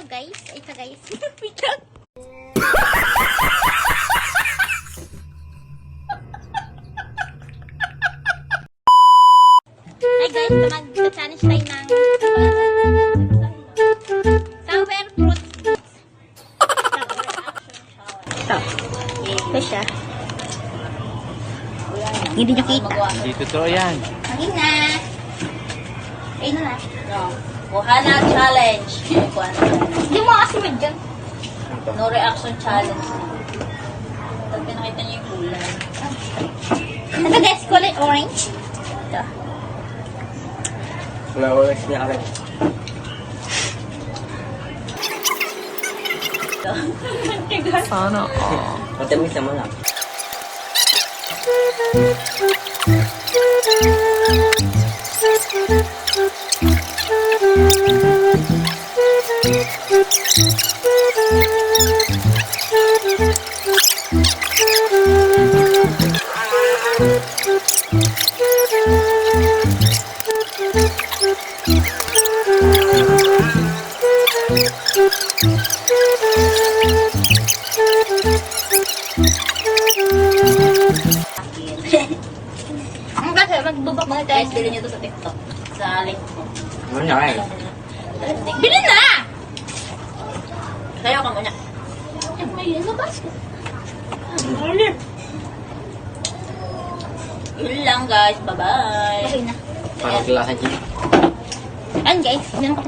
guys. Ito guys. Wait lang. Hi guys, mag-challenge tayo ng sour fruit. Ito. Ito siya. Hindi nyo kita. Hindi totoo yan. Maging na. Ayun na. No. Kuhana challenge. Hindi mo kasi dyan. No reaction challenge. Pag pinakita niyo yung kulay. Ito guys, kulay orange. Ito. Wala oras niya rin. Sana. Matamis naman lang. Ang kasi, magbubak Mga guys, bilhin niyo to sa TikTok. Sa link ko. Ano na eh? Bilhin na! Kayo ka muna. May labas ko. Yun lang guys. Bye-bye. Okay na. Parang kilasan niya. Ayan guys, ganun ko.